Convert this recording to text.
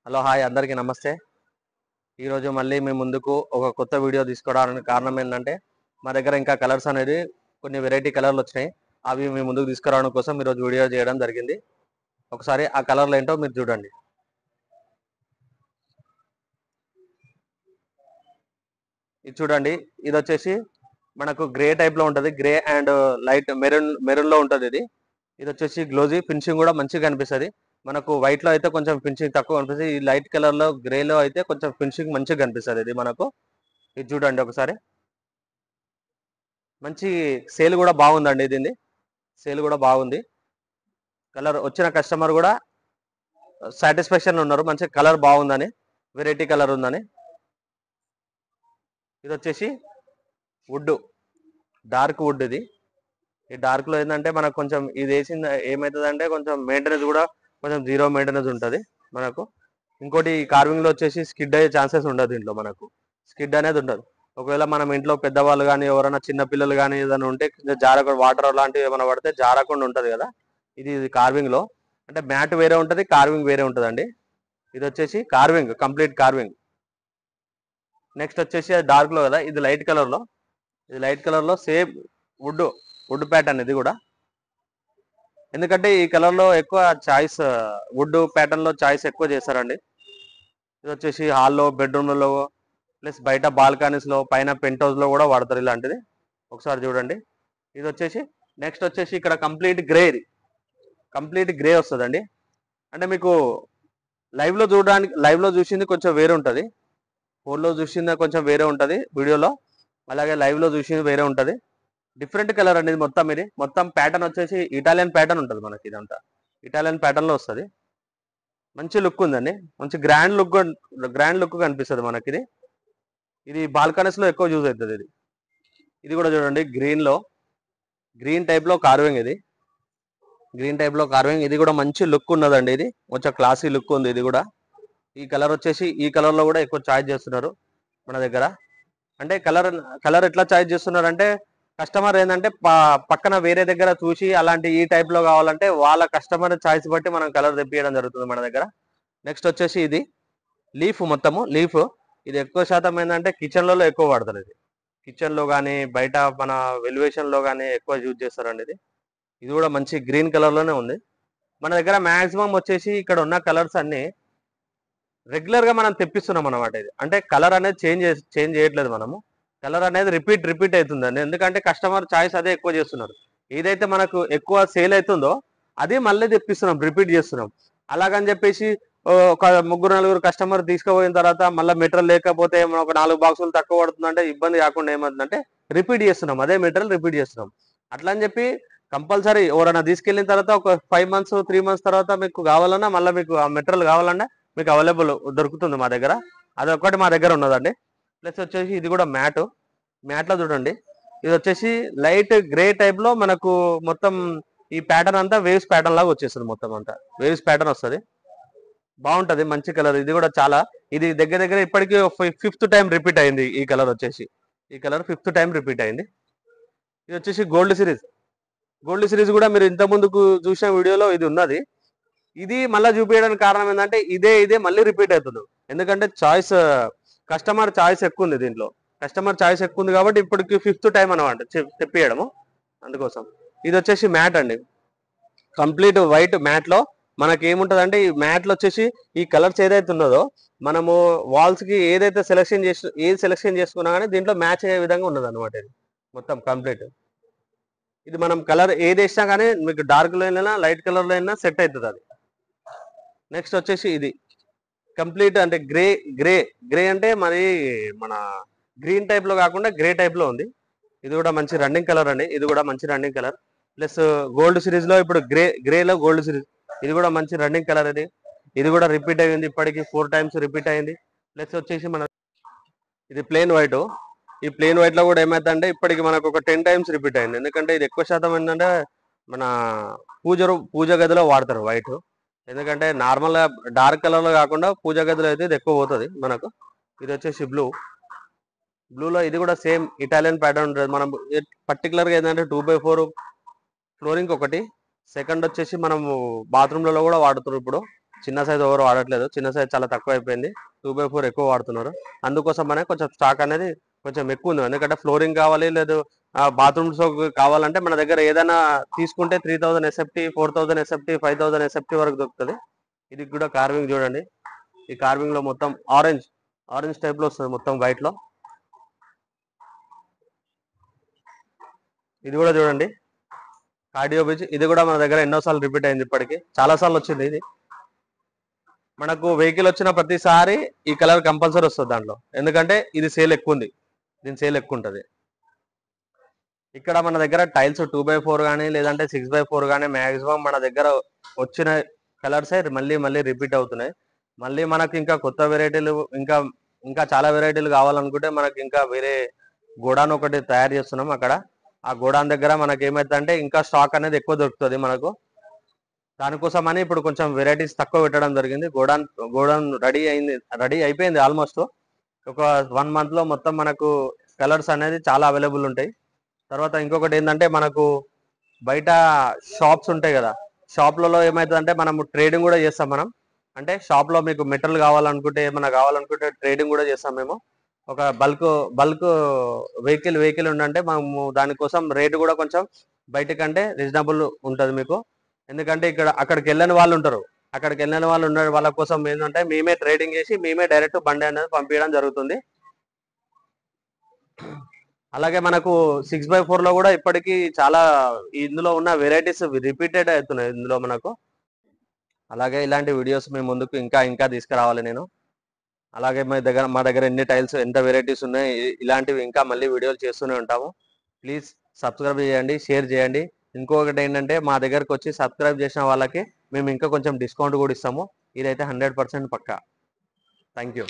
Hello hi అందరికీ నమస్తే. ఈరోజు మళ్ళీ మీ ముందుకు ఒక కొత్త వీడియో తీసుకోవడానికి కారణం ఏంటంటే మా దగ్గర ఇంకా కలర్స్ అనేది కొన్ని వెరైటీ కలర్లు వచ్చినాయి. అవి మీ ముందుకు తీసుకురావడం కోసం ఈరోజు వీడియో చేయడం జరిగింది. ఒకసారి ఆ కలర్లు ఏంటో మీరు చూడండి. ఇది చూడండి, ఇది వచ్చేసి మనకు గ్రే టైప్లో ఉంటుంది. గ్రే అండ్ లైట్ మెరూన్లో ఉంటుంది. ఇది వచ్చేసి గ్లోజీ ఫినిషింగ్ కూడా మంచిగా కనిపిస్తుంది. మనకు వైట్లో అయితే కొంచెం ఫినిషింగ్ తక్కువ కనిపిస్తుంది. ఈ లైట్ కలర్లో గ్రేలో అయితే కొంచెం ఫినిషింగ్ మంచిగా కనిపిస్తుంది. ఇది మనకు ఇది చూడండి ఒకసారి. మంచి సేల్ కూడా బాగుందండి. దీన్ని సేల్ కూడా బాగుంది. కలర్ వచ్చిన కస్టమర్ కూడా సాటిస్ఫాక్షన్ ఉన్నారు. మంచి కలర్ బాగుందని, వెరైటీ కలర్ ఉందని. ఇది వచ్చేసి వుడ్, డార్క్ వుడ్. ఇది ఈ డార్క్ లో ఏంటంటే మనకు కొంచెం ఇది వేసింది ఏమవుతుంది అంటే కొంచెం మెయింటెనెన్స్ కూడా కొంచెం జీరో మెయింటెనెన్స్ ఉంటుంది మనకు. ఇంకోటి కార్వింగ్ లో వచ్చేసి స్కిడ్ అయ్యే ఛాన్సెస్ ఉండదు. దీంట్లో మనకు స్కిడ్ అనేది ఉండదు. ఒకవేళ మనం ఇంట్లో పెద్దవాళ్ళు కానీ ఎవరైనా చిన్న పిల్లలు కానీ ఏదైనా ఉంటే జారకుండా వాటర్ లాంటివి ఏమైనా పడితే జారకుండా ఉంటుంది కదా. ఇది కార్వింగ్ లో అంటే మ్యాట్ వేరే ఉంటుంది, కార్వింగ్ వేరే ఉంటుంది అండి. ఇది వచ్చేసి కార్వింగ్, కంప్లీట్ కార్వింగ్. నెక్స్ట్ వచ్చేసి అది డార్క్ లో కదా, ఇది లైట్ కలర్ లో. ఇది లైట్ కలర్ లో సేమ్ వుడ్ ప్యాటర్న్. ఇది కూడా ఎందుకంటే ఈ కలర్ లో ఎక్కువ చాయిస్, వుడ్ ప్యాటర్న్ లో చాయిస్ ఎక్కువ చేస్తారండి. ఇది వచ్చేసి హాల్లో, బెడ్రూమ్లలో, ప్లస్ బయట బాల్కనీస్ లో, పైన పెంట్ హౌస్ లో కూడా వాడతారు ఇలాంటిది. ఒకసారి చూడండి. ఇది వచ్చేసి నెక్స్ట్ వచ్చేసి ఇక్కడ కంప్లీట్ గ్రే. ఇది కంప్లీట్ గ్రే వస్తుందండి. అంటే మీకు లైవ్ లో చూడడానికి, లైవ్ లో చూసింది కొంచెం వేరే ఉంటుంది, ఫోన్లో చూసింది కొంచెం వేరే ఉంటుంది వీడియోలో, అలాగే లైవ్ లో చూసింది వేరే ఉంటుంది. డిఫరెంట్ కలర్ అనేది మొత్తం. ఇది మొత్తం ప్యాటర్న్ వచ్చేసి ఇటాలియన్ ప్యాటర్న్ ఉంటుంది మనకి. ఇదంతా ఇటాలియన్ ప్యాటర్న్ లో వస్తుంది. మంచి లుక్ ఉందండి. మంచి గ్రాండ్ లుక్ కనిపిస్తుంది మనకి. ఇది ఇది బాల్కనీస్ లో ఎక్కువ యూజ్ అవుతుంది. ఇది ఇది కూడా చూడండి, గ్రీన్ టైప్ లో కార్వింగ్. ఇది గ్రీన్ టైప్ లో కార్వింగ్. ఇది కూడా మంచి లుక్ ఉన్నదండి. ఇది కొంచెం క్లాసీ లుక్ ఉంది. ఇది కూడా ఈ కలర్ వచ్చేసి ఈ కలర్ లో కూడా ఎక్కువ చాయిస్ చేస్తున్నారు మన దగ్గర. అంటే కలర్ ఎట్లా చాయిస్ చేస్తున్నారు అంటే కస్టమర్ ఏంటంటే పక్కన వేరే దగ్గర చూసి అలాంటి ఈ టైప్ లో కావాలంటే వాళ్ళ కస్టమర్ చాయిస్ బట్టి మనం కలర్ తెప్పియడం జరుగుతుంది మన దగ్గర. నెక్స్ట్ వచ్చేసి ఇది లీఫ్, మొత్తము లీఫ్. ఇది ఎక్కువ శాతం ఏంటంటే కిచెన్లలో ఎక్కువ వాడతారు. ఇది కిచెన్ లో కానీ బయట మన వెలివేషన్ లో కానీ ఎక్కువ యూజ్ చేస్తారండి. ఇది కూడా మంచి గ్రీన్ కలర్ లోనే ఉంది మన దగ్గర. మాక్సిమం వచ్చేసి ఇక్కడ ఉన్న కలర్స్ అన్ని రెగ్యులర్ గా మనం తెప్పిస్తున్నాం అన్నమాట. ఇది అంటే కలర్ అనేది చేంజ్ చేయట్లేదు మనము. కలర్ అనేది రిపీట్ అవుతుందండి. ఎందుకంటే కస్టమర్ చాయిస్ అదే ఎక్కువ చేస్తున్నారు. ఏదైతే మనకు ఎక్కువ సేల్ అవుతుందో అది మళ్ళీ తెప్పిస్తున్నాం, రిపీట్ చేస్తున్నాం. అలాగని చెప్పేసి ఒక ముగ్గురు నలుగురు కస్టమర్ తీసుకుపోయిన తర్వాత మళ్ళీ మెటీరియల్ లేకపోతే ఒక 4 బాక్సులు తక్కువ పడుతుందంటే ఇబ్బంది కాకుండా ఏమవుతుందంటే రిపీట్ చేస్తున్నాం, అదే మెటీరియల్ రిపీట్ చేస్తున్నాం. అట్లా అని చెప్పి కంపల్సరీ ఎవరైనా తీసుకెళ్ళిన తర్వాత ఒక 5 మంత్స్ 3 మంత్స్ తర్వాత మీకు కావాలన్నా మళ్ళీ మీకు ఆ మెటీరియల్ కావాలన్నా మీకు అవైలబుల్ దొరుకుతుంది మా దగ్గర. అదొక్కటి మా దగ్గర ఉన్నదండి. ప్లస్ వచ్చేసి ఇది కూడా మ్యాట్లో చూడండి. ఇది వచ్చేసి లైట్ గ్రే టైప్ లో మనకు మొత్తం ఈ ప్యాటర్న్ అంతా వేవ్స్ ప్యాటర్న్ లాగా వచ్చేస్తుంది. మొత్తం అంతా వేవ్స్ ప్యాటర్న్ వస్తుంది. బాగుంటది, మంచి కలర్. ఇది కూడా చాలా, ఇది దగ్గర దగ్గర ఇప్పటికీ 5th టైం రిపీట్ అయింది. ఈ కలర్ వచ్చేసి ఈ కలర్ 5th టైం రిపీట్ అయింది. ఇది వచ్చేసి గోల్డ్ సిరీస్ కూడా మీరు ఇంత ముందుకు చూసిన వీడియోలో ఇది ఉన్నది. ఇది మళ్ళీ చూపించడానికి కారణం ఏంటంటే ఇదే మళ్ళీ రిపీట్ అవుతుంది. ఎందుకంటే కస్టమర్ చాయిస్ ఎక్కువ ఉంది. దీంట్లో కస్టమర్ చాయిస్ ఎక్కువ ఉంది కాబట్టి ఇప్పటికి 5th టైం అనమాట తెప్పియడము. అందుకోసం ఇది వచ్చేసి మ్యాట్ అండి. కంప్లీట్ వైట్ మ్యాట్ లో మనకి ఏముంటది అంటే ఈ మ్యాట్ లో వచ్చేసి ఈ కలర్స్ ఏదైతే ఉన్నదో మనము వాల్స్ కి ఏది సెలెక్షన్ చేసుకున్నా కానీ దీంట్లో మ్యాచ్ అయ్యే విధంగా ఉన్నది అనమాట. ఇది మొత్తం కంప్లీట్. ఇది మనం కలర్ ఏది వేసినా కానీ మీకు డార్క్ లో అయినా లైట్ కలర్ లో అయినా సెట్ అవుతుంది అది. నెక్స్ట్ వచ్చేసి ఇది కంప్లీట్ అంటే గ్రే అంటే మరి మన గ్రీన్ టైప్ లో కాకుండా గ్రే టైప్ లో ఉంది. ఇది కూడా మంచి రన్నింగ్ కలర్ అండి. ఇది కూడా మంచి running colour. Plus gold series లో ఇప్పుడు గ్రేలో గోల్డ్ సిరీస్. ఇది కూడా మంచి రన్నింగ్ కలర్. ఇది కూడా రిపీట్ అయింది, ఇప్పటికి 4 టైమ్స్ రిపీట్ అయింది. ప్లస్ వచ్చేసి మన ఇది ప్లెయిన్ వైట్. ఈ ప్లెయిన్ వైట్ లో కూడా ఏమైందంటే ఇప్పటికి మనకు ఒక 10 టైమ్స్ రిపీట్ అయింది. ఎందుకంటే ఇది ఎక్కువ శాతం ఏంటంటే మన పూజ గదిలో వాడతారు వైట్. ఎందుకంటే నార్మల్ గా డార్క్ కలర్ లో కాకుండా పూజ గదిలో అయితే ఇది ఎక్కువ పోతుంది మనకు. ఇది వచ్చేసి బ్లూలో ఇది కూడా సేమ్ ఇటాలియన్ ప్యాటర్న్ ఉంటుంది. మనం పర్టికులర్ గా ఏంటంటే 2x4 ఫ్లోరింగ్ ఒకటి. సెకండ్ వచ్చేసి మనము బాత్రూమ్లలో కూడా వాడుతారు ఇప్పుడు చిన్న సైజ్ ఎవరు వాడట్లేదు, చిన్న సైజ్ చాలా తక్కువ అయిపోయింది, 2x4 ఎక్కువ వాడుతున్నారు. అందుకోసం అనే కొంచెం స్టాక్ అనేది కొంచెం ఎక్కువ ఉంది. ఎందుకంటే ఫ్లోరింగ్ కావాలి, లేదు బాత్రూమ్స్ కావాలంటే మన దగ్గర ఏదైనా తీసుకుంటే 3000 SFT, 4000 SFT, 5000 SFT వరకు దొరుకుతుంది. ఇది కూడా కార్వింగ్ చూడండి. ఈ కార్వింగ్ లో మొత్తం ఆరెంజ్ టైప్ లో వస్తుంది, మొత్తం వైట్ లో. ఇది కూడా చూడండి కార్డియో బీచ్. ఇది కూడా మన దగ్గర ఎన్నోసార్లు రిపీట్ అయింది, ఇప్పటికి చాలా సార్లు వచ్చింది. ఇది మనకు వెహికల్ వచ్చిన ప్రతిసారి ఈ కలర్ కంపల్సరీ వస్తుంది దాంట్లో, ఎందుకంటే ఇది సేల్ ఎక్కువ ఉంది, దీని సేల్ ఎక్కువ ఉంటుంది. ఇక్కడ మన దగ్గర టైల్స్ 2x4 కానీ లేదంటే 6x4 కానీ మ్యాక్సిమం మన దగ్గర వచ్చిన కలర్సే మళ్ళీ రిపీట్ అవుతున్నాయి. మళ్ళీ మనకి ఇంకా కొత్త వెరైటీలు ఇంకా ఇంకా చాలా వెరైటీలు కావాలనుకుంటే మనకి ఇంకా వేరే గోడాన్ ఒకటి తయారు చేస్తున్నాం. అక్కడ ఆ గోడాన్ దగ్గర మనకి ఏమైతుందంటే ఇంకా స్టాక్ అనేది ఎక్కువ దొరుకుతుంది మనకు. దానికోసం అని ఇప్పుడు కొంచెం వెరైటీస్ తక్కువ పెట్టడం జరిగింది. గోడాన్ రెడీ అయిపోయింది ఆల్మోస్ట్. ఒక 1 month లో మొత్తం మనకు కలర్స్ అనేది చాలా అవైలబుల్ ఉంటాయి. తర్వాత ఇంకొకటి ఏంటంటే మనకు బయట షాప్స్ ఉంటాయి కదా, షాప్లలో ఏమవుతుందంటే మనం ట్రేడింగ్ కూడా చేస్తాం. మనం అంటే షాప్లో మీకు మెటీరియల్ కావాలనుకుంటే ఏమైనా కావాలనుకుంటే ట్రేడింగ్ కూడా చేస్తాం మేము. ఒక బల్క్ వెహికల్ ఉందంటే మనము దానికోసం రేటు కూడా కొంచెం బయటకంటే రీజనబుల్ ఉంటుంది మీకు. ఎందుకంటే అక్కడికి వెళ్ళని వాళ్ళు ఉంటారు, వాళ్ళ కోసం ఏంటంటే మేమే ట్రేడింగ్ చేసి మేమే డైరెక్ట్ బండి అనేది పంపించడం జరుగుతుంది. అలాగే మనకు 6x4 లో కూడా ఇప్పటికీ చాలా ఇందులో ఉన్న వెరైటీస్ రిపీటెడ్ అవుతున్నాయి ఇందులో మనకు. అలాగే ఇలాంటి వీడియోస్ మీ ముందుకు ఇంకా తీసుకురావాలి నేను. అలాగే మా దగ్గర ఎన్ని టైల్స్ ఎంత వెరైటీస్ ఉన్నాయి, ఇలాంటివి ఇంకా మళ్ళీ వీడియోలు చేస్తూనే ఉంటాము. ప్లీజ్ సబ్స్క్రైబ్ చేయండి, షేర్ చేయండి. ఇంకొకటి ఏంటంటే మా దగ్గరకు వచ్చి సబ్స్క్రైబ్ చేసిన వాళ్ళకి మేము ఇంకా కొంచెం డిస్కౌంట్ కూడా ఇస్తాము. ఇదైతే 100% పక్కా. Thank you.